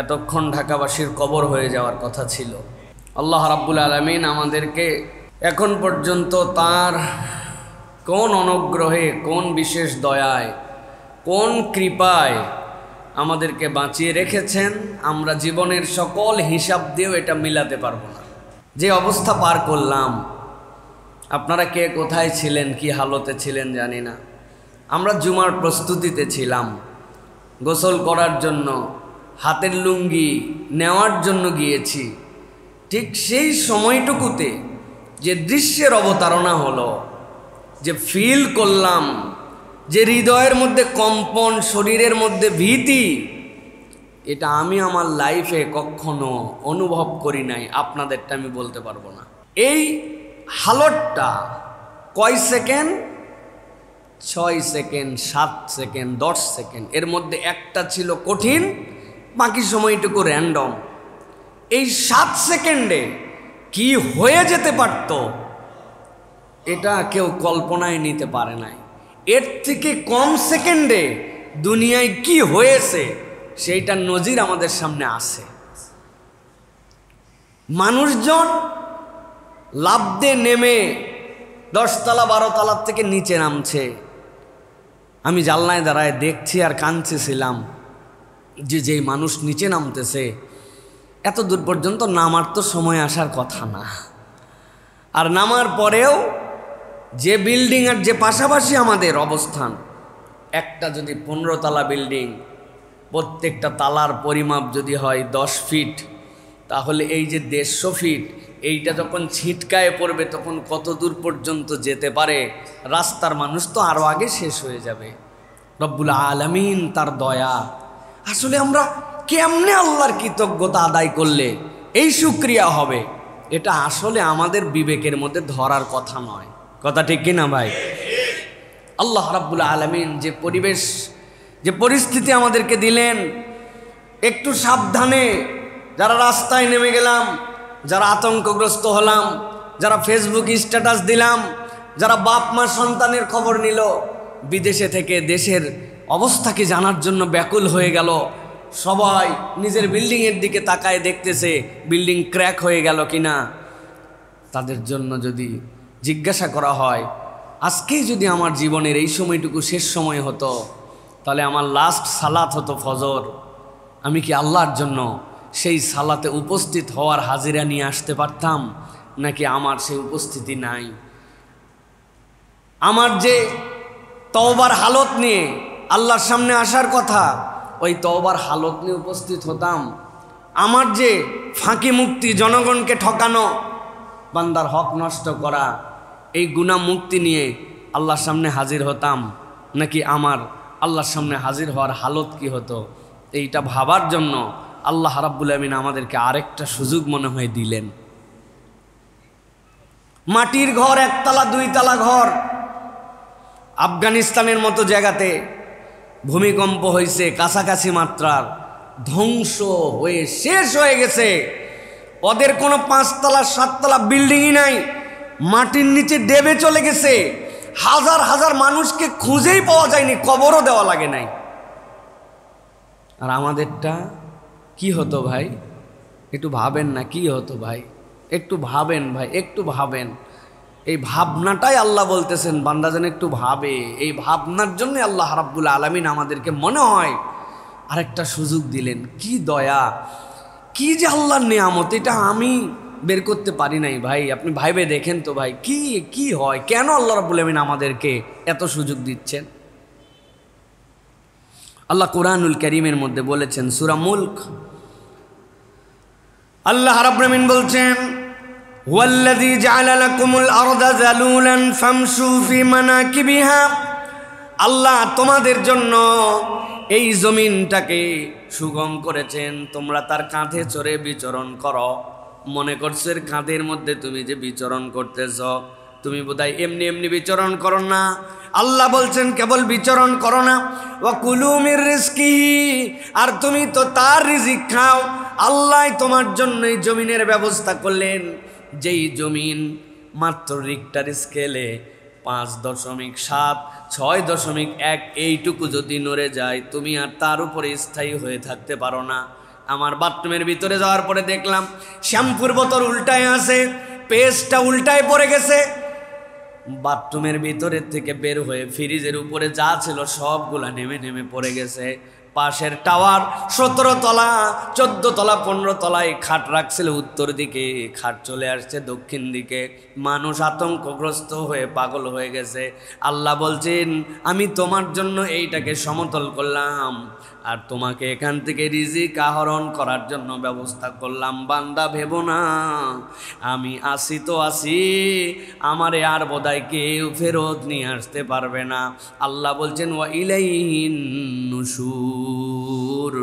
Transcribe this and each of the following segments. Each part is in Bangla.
এতক্ষণ ঢাকাবাসীর কবর হয়ে যাওয়ার কথা ছিল। আল্লাহ রাব্বুল আলামিন আমাদেরকে এখন পর্যন্ত তার কোন অনুগ্রহে, কোন বিশেষ দয়ায়, কোন কৃপায় আমাদেরকে বাঁচিয়ে রেখেছেন, আমরা জীবনের সকল হিসাব দিয়েও এটা মিলাতে পারবো না। যে অবস্থা পার করলাম, আপনারা কে কোথায় ছিলেন, কি হালতে ছিলেন জানি না। আমরা জুমার প্রস্তুতিতে ছিলাম, গোসল করার জন্য হাতের লুঙ্গি নেওয়ার জন্য গিয়েছি। ঠিক সেই সময়টুকুতে যে দৃশ্যের অবতারণা হলো, যে ফিল করলাম, যে হৃদয়ের মধ্যে কম্পন, শরীরের মধ্যে ভীতি, এটা আমি আমার লাইফে কখনো অনুভব করি নাই। আপনাদেরটা আমি বলতে পারবো না। এই হালতটা কয় সেকেন্ড, 6 সেকেন্ড, 7 সেকেন্ড, 10 সেকেন্ড, এর মধ্যে একটা ছিল কঠিন, বাকি সময়টুকু র্যান্ডম। এই 7 সেকেন্ডে কি হয়ে যেতে পারত, এটা কেউ কল্পনায় নিতে পারে নাই। এর থেকে কম সেকেন্ডে দুনিয়ায় কি হয়েছে সেইটা নজির আমাদের সামনে আসে। মানুষজন লাফ দিয়ে নেমে 10 তলা 12 তলার থেকে নিচে নামছে। আমি জানলায় দাঁড়ায় দেখছি আর কাঁদছিলাম যে যেই মানুষ নিচে নামতেছে, এত দূর পর্যন্ত নামার তো সময় আসার কথা না। আর নামার পরেও যে বিল্ডিং আর যে পাশাপাশি আমাদের অবস্থান, একটা যদি 15 তলা বিল্ডিং, প্রত্যেকটা তালার পরিমাপ যদি হয় 10 ফিট, তাহলে এই যে 150 ফিট, এইটা যখন ছিটকায় পড়বে তখন কত দূর পর্যন্ত যেতে পারে। রাস্তার মানুষ তো আরও আগে শেষ হয়ে যাবে। রব্বুল আলামিন তার দয়া। আসলে আমরা কেমনে আল্লাহর কৃতজ্ঞতা আদায় করলে এই শুকরিয়া হবে, এটা আসলে আমাদের বিবেকের মধ্যে ধরার কথা নয়। কথা ঠিক কিনা ভাই? আল্লাহ রাব্বুল আলামিন যে পরিবেশ, যে পরিস্থিতি আমাদেরকে দিলেন, একটু সাবধানে যারা রাস্তায় নেমে গেলাম, যারা আতঙ্কগ্রস্ত হলাম, যারা ফেসবুক স্ট্যাটাস দিলাম, যারা বাপ মা সন্তানের খবর নিল, বিদেশে থেকে দেশের অবস্থাকে জানার জন্য ব্যাকুল হয়ে গেল, সবাই নিজের বিল্ডিংয়ের দিকে তাকায় দেখতেছে বিল্ডিং ক্র্যাক হয়ে গেল কিনা। তাদের জন্য যদি জিজ্ঞাসা করা হয়, আজকেই যদি আমার জীবনের এই সময়টুকু শেষ সময় হতো, তাহলে আমার লাস্ট সালাত হতো ফজর, আমি কি আল্লাহর জন্য সেই সালাতে উপস্থিত হওয়ার হাজিরা নিয়ে আসতে পারতাম, নাকি আমার সেই উপস্থিতি নাই? আমার যে তওবার হালত নিয়ে আল্লাহর সামনে আসার কথা, ওই তওবার হালত নিয়ে উপস্থিত হতাম? আমার যে ফাঁকি মুক্তি, জনগণকে ঠকানো, বান্দার হক নষ্ট করা, এই গুনাহ মুক্তি নিয়ে আল্লাহর সামনে হাজির হতাম, নাকি আমার আল্লাহর সামনে হাজির হওয়ার হালত কি হতো? এইটা ভাবার জন্য আল্লাহ রাব্বুল আমিন আমাদেরকে আরেকটা সুযোগ মনে হয় দিলেন। মাটির ঘর, 1 তলা 2 তলা ঘর, আফগানিস্তানের মতো জায়গাতে ভূমিকম্প হয়েছে কাছাকাছি মাত্রার, ধ্বংস হয়ে শেষ হয়ে গেছে। ওদের কোনো 5 তলা 7 তলা বিল্ডিংই নাই, মাটির নিচে ডেবে চলে গেছে। হাজার হাজার মানুষকে খুঁজেই পাওয়া যায়নি, কবরও দেওয়া লাগে নাই। আর আমাদেরটা কি হতো ভাই? একটু ভাবেন না, কি হতো ভাই? একটু ভাবেন ভাই, একটু ভাবেন। এই ভাবনাটাই আল্লাহ বলতেছেন বান্দা যেন একটু ভাবে। এই ভাবনার জন্য আল্লাহ রাব্বুল আলামিন আমাদেরকে মনে হয় আরেকটা সুযোগ দিলেন। কি দয়া, কি যে আল্লাহর নিয়ামত, এটা আমি বের করতে পারি নাই ভাই। আপনি ভাইবে দেখেন তো ভাই, কি হয়, কেন আল্লাহ রাব্বুল আলামিন আমাদেরকে এত সুযোগ দিচ্ছেন? আল্লাহ কুরআনুল কারীমের মধ্যে বলেছেন, সূরা মুলক, আল্লাহ রাব্বুল আলামিন বলছেন, হুয়াল্লাযী জাআলা লাকুমুল আরদা যালুলান ফামশু ফি মানাকিবিহা। আল্লাহ তোমাদের জন্য এই জমিনটাকে সুগম করেছেন, তোমরা তার কাঁধে চড়ে বিচরণ করো। মনে করছো এর কাঁধের মধ্যে তুমি যে বিচরণ করতেছ, তুমি বোধহয় এমনি এমনি বিচরণ করো না। আল্লাহ বলছেন কেবল বিচরণ করো না, ওয়া কুলু মির রিজকিহি, আর তুমি তো তার রিজিক খাও। আল্লাহ তোমার জন্য এই জমিনের ব্যবস্থা করলেন, যেই জমিন মাত্র রিক্টার স্কেলে 5.7, 6.1 এইটুকু যদি নড়ে যায়, তুমি আর তার উপরে স্থায়ী হয়ে থাকতে পারো না। আমার বাথরুমের ভিতরে যাওয়ার পরে দেখলাম শ্যাম্পুর বোতল উল্টায় আছে, পেস্টটা উল্টায় পড়ে গেছে। বাথরুমের ভিতরের থেকে বের হয়ে ফ্রিজের উপরে যা ছিল সবগুলা নেমে নেমে পড়ে গেছে। পাশের টাওয়ার 17 তলা 14 তলা 15 তলায় খাট রাখছিল উত্তর দিকে, খাট চলে আসছে দক্ষিণ দিকে। মানুষ আতঙ্কগ্রস্ত হয়ে পাগল হয়ে গেছে। আল্লাহ বলছেন আমি তোমার জন্য এইটাকে সমতল করলাম আর তোমাকে এখান থেকে রিজিক আহরণ করার জন্য ব্যবস্থা করলাম। বান্দা ভেবো না আমি আসি তো আসি, আমারে আর বোধহয় কেউ ফেরত নিয়ে আসতে পারবে না। আল্লাহ বলছেন ওয়া ইলাইহিন নুশুর,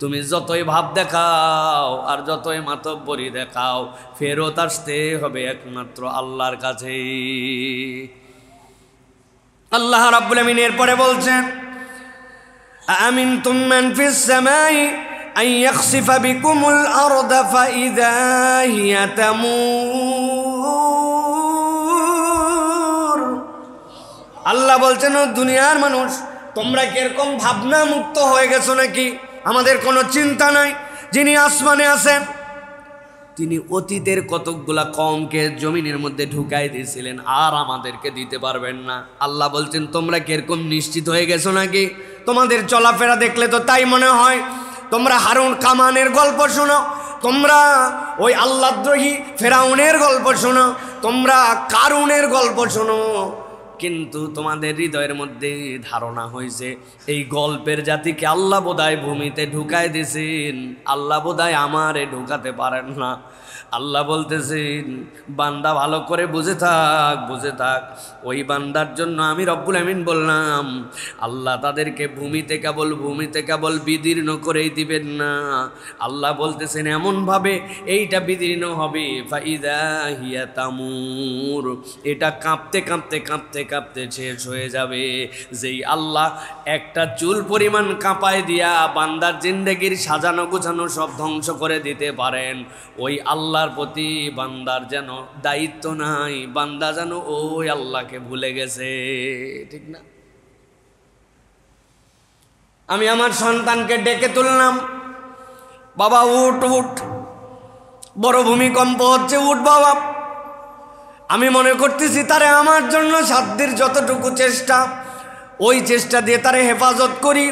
তুমি যতই ভাব দেখাও আর যতই মাতব্বরি দেখাও, ফেরত আসতে হবে একমাত্র আল্লাহর কাছে। আল্লাহ রাব্বুল আমিন এরপরে বলছেন আমিনতুম মান ফিস সামাই আন ইয়াখসিফা বিকুমুল আরদা ফাইযা হিয়া তামুর। আল্লাহ বলছেন ও দুনিয়ার মানুষ, তোমরা কি এরকম ভাবনা মুক্ত হয়ে গেছো নাকি? আমাদের কোনো চিন্তা নাই। যিনি আসমানে আছেন তিনি অতীতের কতকগুলা কমকে জমিনের মধ্যে ঢুকাই দিয়েছিলেন, আর আমাদেরকে দিতে পারবেন না। আল্লাহ বলছেন তোমরা কি এরকম নিশ্চিত হয়ে গেছো নাকি? তোমাদের চলাফেরা দেখলে তো তাই মনে হয়। তোমরা হারুন কামানের গল্প শোনো, তোমরা ওই আল্লাহদ্রোহী ফেরাউনের গল্প শোনো, তোমরা কারুনের গল্প শোনো, কিন্তু তোমাদের হৃদয়ের মধ্যে ধারণা হয়েছে এই গল্পের জাতিকে আল্লাহ বোধহয় ভূমিতে ঢুকায় দিয়েছেন, আল্লাহ বোধহয় আমারে ঢুকাতে পারেন না। আল্লাহ বলতেছেন বান্দা ভালো করে বুঝে থাক, বুঝে থাক। ওই বান্দার জন্য আমি রব্বুল আমিন বললাম আল্লাহ তাদেরকে ভূমিতে কেবল বিদীর্ণ করেই দিবেন না। আল্লাহ বলতেছেন এমনভাবে এইটা বিদীর্ণ হবে ফাইদা হিয়া তামুর, এটা কাঁপতে কাঁপতে কাঁপতে কাঁপতে শেষ হয়ে যাবে। যেই আল্লাহ একটা চুল পরিমাণ কাঁপায় দিয়া বান্দার জিন্দেগির সাজানো গুছানো সব ধ্বংস করে দিতে পারেন, ওই আল্লাহর প্রতি বান্দার যেন দায়িত্ব নাই, বান্দা যেন ওই আল্লাহকে ভুলে গেছে, ঠিক না? আমি আমার সন্তানকে ডেকে তুললাম, বাবা উঠ উঠ, বড় ভূমিকম্প হচ্ছে, উঠ বাবা। আমি মনে করতেছি তারে আমার জন্য সাধ্যের যতটুকু চেষ্টা, ওই চেষ্টা দিয়ে তারে হেফাজত করি,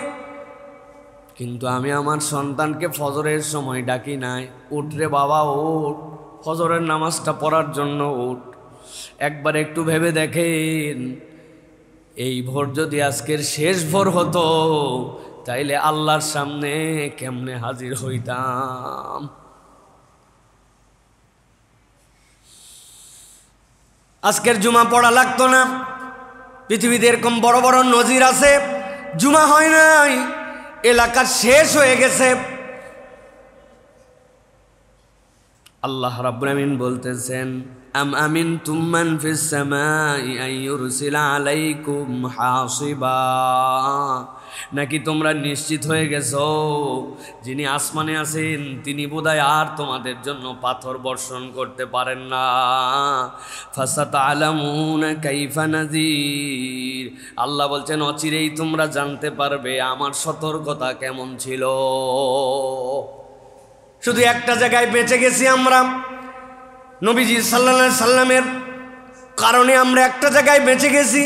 কিন্তু আমি আমার সন্তানকে ফজরের সময় ডাকি নাই, উঠ রে বাবা উঠ, ফজরের নামাজটা পড়ার জন্য উঠ। একবার একটু ভেবে দেখেন এই ভোর যদি আজকের শেষ ভোর হতো তাইলে আল্লাহর সামনে কেমনে হাজির হইতাম। আজকের জুমা পড়া লাগতো না। পৃথিবীতে এরকম বড় বড় নজির আছে, জুমা হয় নাই, এলাকা শেষ হয়ে গেছে। আল্লাহ রাব্বুল আমিন বলতেছেন আম আমিনতুম মান ফিস সামাই আন ইউরসিলা আলাইকুম হাসিবা, নাকি তোমরা নিশ্চিত হয়ে গেছো যিনি আসমানে আছেন তিনি বোধহয় আর তোমাদের জন্য পাথর বর্ষণ করতে পারেন না। ফাসাতালামুনা কাইফা নাযির, আল্লাহ বলছেন অচিরেই তোমরা জানতে পারবে আমার সতর্কতা কেমন ছিল। শুধু একটা জায়গায় বেঁচে গেছি আমরা, নবীজি সাল্লাল্লাহু আলাইহি সাল্লামের কারণে আমরা একটা জায়গায় বেঁচে গেছি।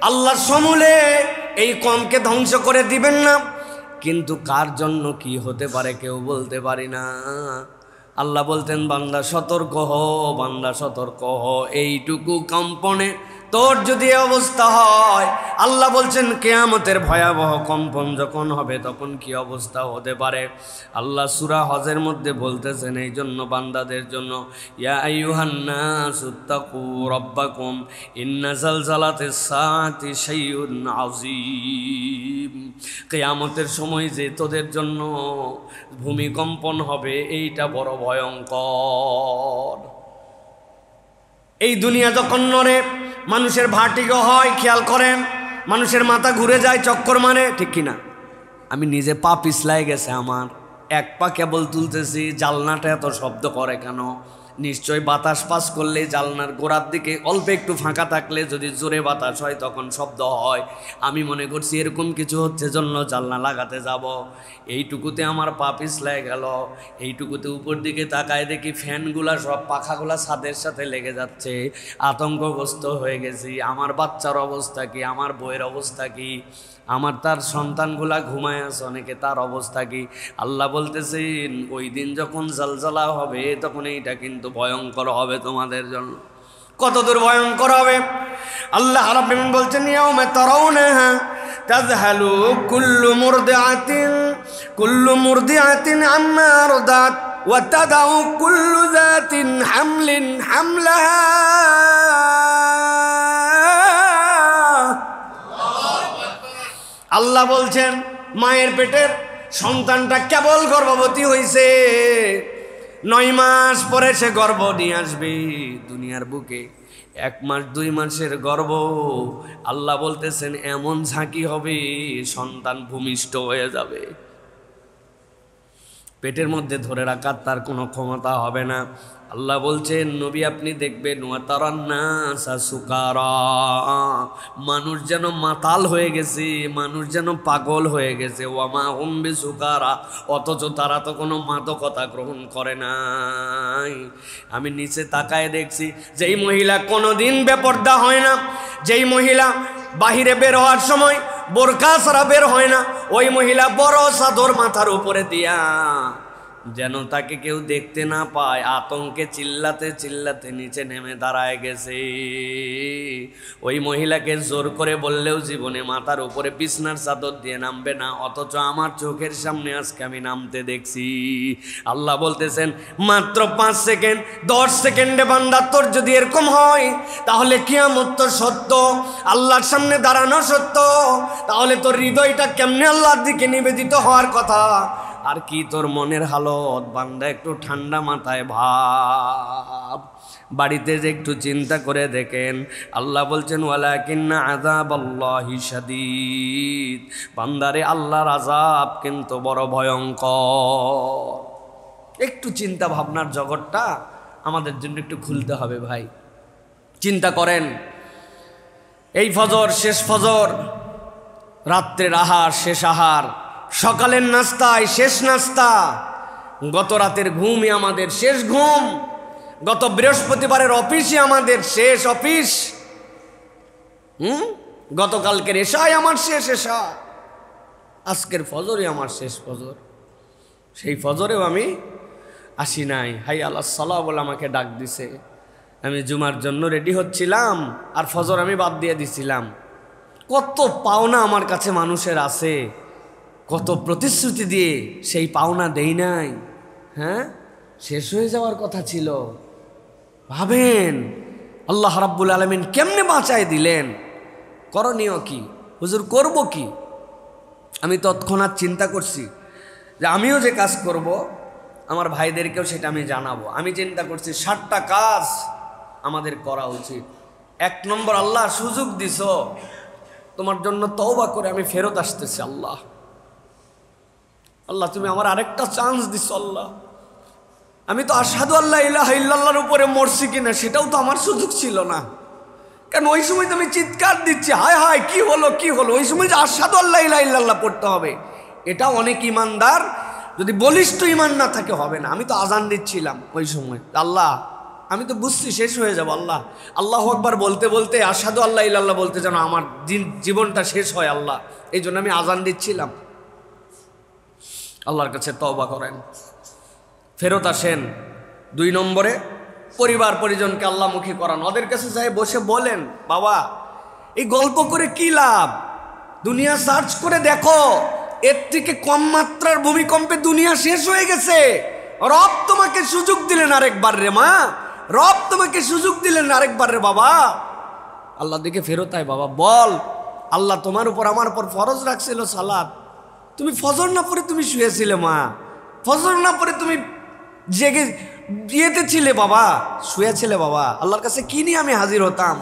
আল্লাহ সমূলে এই কমকে ধ্বংস করে দিবেন না, কিন্তু কার জন্য কি হতে পারে কেউ বলতে পারি না। আল্লাহ বলতেন বান্দা সতর্ক হও, বান্দা সতর্ক হও, এইটুকু কম্পনে তোর যদি অবস্থা হয়, আল্লাহ বলছেন কিয়ামতের ভয়াবহ কম্পন যখন হবে তখন কি অবস্থা হতে পারে। আল্লাহ সূরা হজের মধ্যে বলতেছেন এই জন্য বান্দাদের জন্য ইয়া আইয়ুহান নাসুত্তাকু রাব্বাকুম ইন্না যালজালাতিস সাআতি শাইউন আযীম, কিয়ামতের সময় যে তোদের জন্য ভূমিকম্পন হবে এইটা বড় ভয়ঙ্কর। এই দুনিয়া যখন নড়ে মানুষের ভার্টিগো হয়, খেয়াল করেন মানুষের মাথা ঘুরে যায়, চক্কর মারে, ঠিক কিনা? আমি নিজে পা পিছলাই গেছে, আমার এক পা কেবল তুলতেছি, জালনাটা এত শব্দ করে কেন? নিশ্চয় বাতাস পাস করলে জানলার গোড়ার দিকে অল্প একটু ফাঁকা থাকলে যদি জোরে বাতাস হয় তখন শব্দ হয়। আমি মনে করছি এরকম কিছু হচ্ছে জন্য জানলা লাগাতে যাব, এইটুকুতে আমার পা পিছলায় গেল। এইটুকুতে উপর দিকে তাকায় দেখি ফ্যানগুলা সব পাখাগুলা ছাদের সাথে লেগে যাচ্ছে। আতঙ্কগ্রস্ত হয়ে গেছি। আমার বাচ্চার অবস্থা কি, আমার বইয়ের অবস্থা কি, আমার তার সন্তানগুলা ঘুমায় আছে অনেকে, তার অবস্থা কি? আল্লাহ বলতেছেন ওই দিন যখন জালজালা হবে তখন এইটা কিন্তু ভয়ঙ্কর হবে তোমাদের জন্য। কতদূর ভয়ঙ্কর হবে? আল্লাহ রাব্বুল আলামিন বলছেন ইয়াউমা তারাউনাহা তাযহালু কুল্লু মুরদিআতিন আম্মা আরদাত ওয়া তাদাউ কুল্লু যাতিন হামলিন হামলাহা। আল্লাহ বলছেন মায়ের পেটের সন্তানটা কেবল গর্ভবতী হয়েছে, 9 মাস পরে সে গর্ভ নিয়ে আসবে দুনিয়ার বুকে। 1 মাস 2 মাসের গর্ভ, আল্লাহ বলতেছেন এমন ঝাঁকি হবে সন্তান ভূমিষ্ঠ হয়ে যাবে, পেটের মধ্যে ধরে রাখার তার কোনো ক্ষমতা হবে না। আল্লাহ বলছেন নবী আপনি দেখবেন ওয়াতারান্নাসা সুকারা, মানুষ যেন মাতাল হয়ে গেছে, মানুষ যেন পাগল হয়ে গেছে। ওয়ামা হুম বিসুকারা, অথচ তারা তো কোনো মাদকতা গ্রহণ করে নাই। আমি নিচে তাকায় দেখছি যেই মহিলা কোনোদিন বেপর্দা হয় না, যেই মহিলা বাহিরে বের হওয়ার সময় বোরকা ছাড়া বের হয় না, ওই মহিলা বড় চাদর মাথার উপরে দিয়া যেন তাকে কেউ দেখতে না পায়, আতঙ্কে চিল্লাতে চিল্লাতে নিচে নেমে দাঁড়ায় গেছে। ওই মহিলাকে জোর করে বললেও জীবনে মাথার উপরে বিছনার চাদর দিয়ে নামবে না, অথচ আমার চোখের সামনে আজকে আমি নামতে দেখছি। আল্লাহ বলতেছেন মাত্র 5 সেকেন্ড 10 সেকেন্ডে বান্দা তোর যদি এরকম হয় তাহলে কিয়ামত তো সত্য, আল্লাহর সামনে দাঁড়ানো সত্য, তাহলে তোর হৃদয়টা কেমনে আল্লাহর দিকে নিবেদিত হওয়ার কথা। আর কি তোর মনের হালত বান্দা, একটু ঠান্ডা মাথায় ভাব, বাড়িতে যে একটু চিন্তা করে দেখেন। আল্লাহ বলছেন ওয়ালাকিন্না আযাবাল্লাহি শাদীদ, বান্দারে আল্লাহর আযাব কিন্তু বড় ভয়ঙ্কর। একটু চিন্তা ভাবনার জগৎটা আমাদের জন্য একটু খুলতে হবে ভাই। চিন্তা করেন এই ফজর শেষ ফজর, রাত্রের আহার শেষ আহার, সকালের নাস্তায় শেষ নাস্তা, গত রাতের ঘুমই আমাদের শেষ ঘুম, গত বৃহস্পতিবারের অফিসই আমাদের শেষ অফিস, গতকালকের এশাই আমার শেষ এশা, আজকের ফজরই আমার শেষ ফজর। সেই ফজরেও আমি আসি নাই, হাই আল্লাহ সালাহ বলে আমাকে ডাক দিছে। আমি জুমার জন্য রেডি হচ্ছিলাম আর ফজর আমি বাদ দিয়ে দিছিলাম। কত পাওনা আমার কাছে মানুষের আছে, কত প্রতিশ্রুতি দিয়ে সেই পাওনা দেই নাই। হ্যাঁ, শেষ হয়ে যাওয়ার কথা ছিল। ভাবেন আল্লাহ রাব্বুল আলামিন কেমনে বাঁচায় দিলেন। করণীয় কি হুজুর, করব কি? আমি তৎক্ষণাৎ চিন্তা করছি যে আমিও যে কাজ করব আমার ভাইদেরকেও সেটা আমি জানাবো। আমি চিন্তা করছি 7টা কাজ আমাদের করা উচিত। 1 নম্বর, আল্লাহ সুযোগ দিছ, তোমার জন্য তওবা করে আমি ফেরত আসতেছি। আল্লাহ আল্লাহ তুমি আমার আরেকটা চান্স দিছ। আল্লাহ আমি তো আশহাদু আল্লা ইলাহা ইল্লাল্লাহর উপরে মরছি কিনা সেটাও তো আমার সুযোগ ছিল না, কারণ ওই সময় তো আমি চিৎকার দিচ্ছি হায় হায় কি হলো কি হলো। ওই সময় যে আশহাদু আল্লা ইলাহা ইল্লাল্লাহ পড়তে হবে, এটা অনেক ইমানদার যদি বলিষ্ঠ ইমান না থাকে হবে না। আমি তো আজান দিচ্ছিলাম ওই সময়, আল্লাহ আমি তো বুঝছি শেষ হয়ে যাব। আল্লাহ আল্লাহু আকবার বলতে বলতে আশহাদু আল্লা ইলাহা ইল্লাল্লাহ বলতে যেন আমার জীবনটা শেষ হয় আল্লাহ, এই জন্য আমি আজান দিচ্ছিলাম। আল্লাহর কাছে তওবা করেন, ফেরত আসেন। 2 নম্বরে, পরিবার পরিজনকে আল্লাহমুখী করান। ওদের কাছে যাই বসে বলেন বাবা এই গল্প করে কি লাভ, দুনিয়া সার্চ করে দেখো, এর থেকে কম মাত্রার ভূমিকম্পে দুনিয়া শেষ হয়ে গেছে। রব তোমাকে সুযোগ দিলেন আরেকবার রে মা, রব তোমাকে সুযোগ দিলেন আরেকবার রে বাবা। আল্লাহ দিকে ফেরত আয় বাবা, বল আল্লাহ তোমার উপর আমার উপর ফরজ রাখছিল সালাত, তুমি ফজর না পড়ে তুমি শুয়েছিলে মা, ফজর না পড়ে তুমি জেগে বিয়েতে ছিলে বাবা, শুয়েছিলে বাবা, আল্লাহর কাছে কি নিয়ে আমি হাজির হতাম।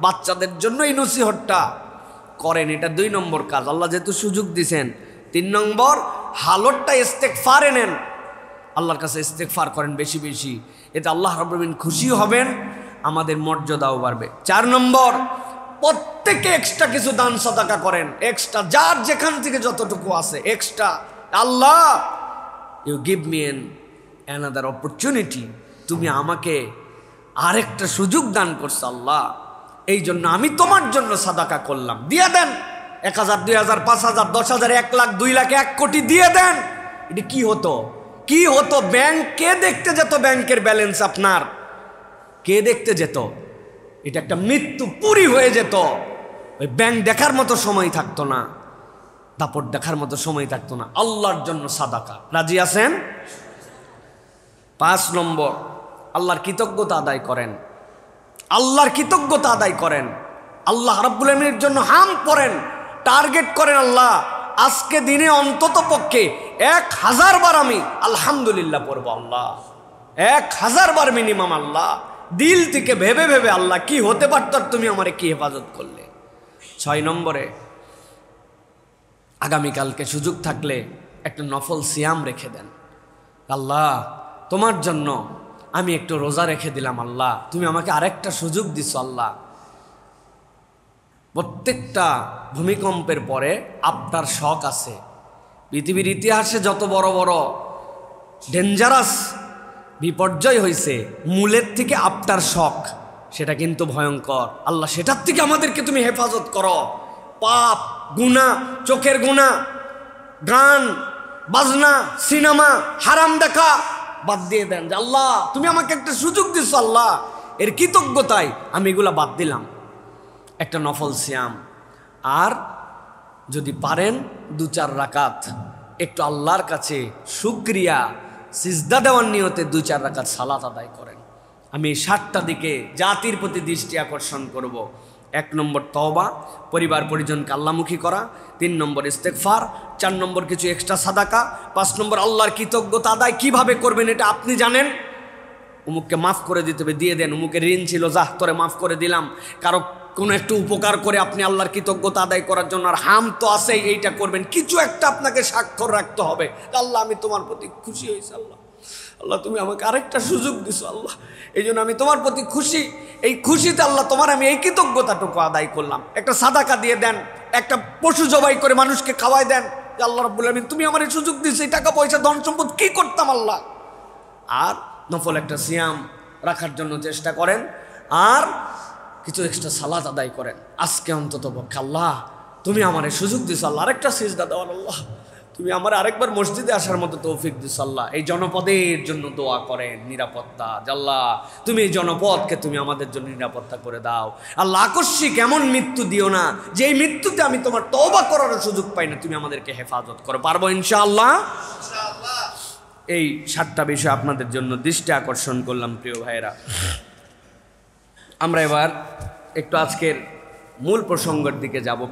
বাচ্চাদের জন্য এই নসিহতটা করেন, এটা 2 নম্বর কাজ। আল্লাহ যেহেতু সুযোগ দিছেন। 3 নম্বর, হালতটা ইস্তেগফারে নেন। আল্লাহর কাছে ইস্তেগফার করেন বেশি বেশি, এতে আল্লাহ রাব্বুল আলামিন খুশি হবেন, আমাদের মর্যাদাও বাড়বে। 4 নম্বর, প্রত্যেকে এক্সট্রা কিছু দান সাদাকা করেন, এক্সট্রা যার যেখান থেকে যতটুকু আছে extra. Allah, you give me another opportunity, তুমি আমাকে আরেকটা সুযোগ দান করছো আল্লাহ, এই জন্য আমি তোমার জন্য সাদাকা করলাম। দিয়ে দেন 1000, 2000, 5000, 10,000, 1 লাখ, 2 লাখ, 1 কোটি দিয়ে দেন। এটা কি হতো, কি হতো? ব্যাংক কে দেখতে যেত? ব্যাংকের ব্যালেন্স আপনার কে দেখতে যেত? এটা একটা মৃত্যু পুরি হয়ে যেত। ওই ব্যাংক দেখার মতো সময় থাকতো না, দাপট দেখার মতো সময় থাকতো না। আল্লাহর জন্য সাদাকা, রাজি আছেন? 5 নম্বর, আল্লাহর কৃতজ্ঞতা আদায় করেন। আল্লাহর কৃতজ্ঞতা আদায় করেন, আল্লাহ রাব্বুল আলামিনের জন্য হাম করেন, টার্গেট করেন, আল্লাহ আজকে দিনে অন্তত পক্ষে 1000 বার আমি আলহামদুলিল্লাহ পড়বো, আল্লাহ 1000 বার মিনিমাম। আল্লাহ দিল থেকে ভেবে ভেবে, আল্লাহ কি হতে পারত, তুমি আমারে কি হেফাজত করলে। 6 নম্বরে, আগামীকালকে সুযোগ থাকলে একটা নফল সিয়াম রেখে দেন। আল্লাহ তোমার জন্য আমি একটু রোজা রেখে দিলাম, আল্লাহ তুমি আমাকে আরেকটা সুযোগ দিছো। আল্লাহ, প্রত্যেকটা ভূমিকম্পের পরে আফটার শক আছে। পৃথিবীর ইতিহাসে যত বড় বড় ডেঞ্জারাস বিপর্যয় হয়েছে, মূলের থেকে আফটার শক, সেটা কিন্তু ভয়ঙ্কর। আল্লাহ সেটার থেকে আমাদেরকে তুমি হেফাজত করো। পাপ, গুনাহ, চোখের গুনাহ, গান বাজনা, সিনেমা, হারাম দেখা বাদ দিয়ে দেন। যে আল্লাহ তুমি আমাকে একটা সুযোগ দিছো, আল্লাহ এর কৃতজ্ঞতায় আমি এগুলা বাদ দিলাম। একটা নফল সিয়াম, আর যদি পারেন 2-4 রাকাত একটু আল্লাহর কাছে শুকরিয়া সিজদা দেওয়ার নিয়তে 2-4 রাকাত সালাত আদায় করেন। আমি 7টা দিকে জাতির প্রতি দৃষ্টি আকর্ষণ করব। 1 নম্বর তওবা, পরিবার পরিজনকে আল্লাহমুখী করা। 3 নম্বর ইস্তেগফার। 4 নম্বর কিছু এক্সট্রা সাদাকা। 5 নম্বর আল্লাহর কৃতজ্ঞতা আদায় কিভাবে করবেন এটা আপনি জানেন। উমুককে মাফ করে দিতে হবে, দিয়ে দেন। উমুকের ঋণ ছিল, যাহ তোরে মাফ করে দিলাম। কারো কোনো একটু উপকার করে আপনি আল্লাহর কৃতজ্ঞতা আদায় করার জন্য, আর হাম তো আছেই, এইটা করবেন। কিছু একটা আপনাকে স্বাক্ষর রাখতে হবে, আল্লাহ আমি তোমার প্রতি খুশি হয়েছি, আল্লাহ আল্লাহ তুমি আমাকে আরেকটা সুযোগ দিছো, আল্লাহ এই জন্য আমি তোমার প্রতি খুশি। এই খুশিতে আল্লাহ তোমার আমি এই কৃতজ্ঞতাটুকু আদায় করলাম। একটা সাদাকা দিয়ে দেন, একটা পশু জবাই করে মানুষকে খাওয়াই দেন। আল্লাহ রাব্বুল আলামিন তুমি আমার এই সুযোগ দিছো, এই টাকা পয়সা ধন সম্পদ কি করতাম আল্লাহ। আর নফল একটা সিয়াম রাখার জন্য চেষ্টা করেন, আর কিছু এক্সট্রা সালাত আদায় করেন আজকে অন্তত পক্ষে। আল্লাহ তুমি আমার এই সুযোগ দিছো, আল্লাহ আরেকটা সিজদা দেওয়ার, আল্লাহ তুমি আমার আরেকবার মসজিদে আসার মতো তৌফিক দিছো। আল্লাহ এই জনপদের জন্য দোয়া করেন, নিরাপত্তা। আল্লাহ তুমি এই জনপদকে তুমি আমাদের জন্য নিরাপত্তা করে দাও। আল্লাহ আকস্মিক এমন মৃত্যু দিও না যে এই মৃত্যুতে আমি তোমার তওবা করার সুযোগ পাই না, তুমি আমাদেরকে হেফাজত করো। পারবো ইনশাআল্লাহ। এই 7টা বিষয় আপনাদের জন্য দৃষ্টি আকর্ষণ করলাম প্রিয় ভাইয়েরা। আমরা এবার একটু আজকের মূল প্রসঙ্গের দিকে যাব।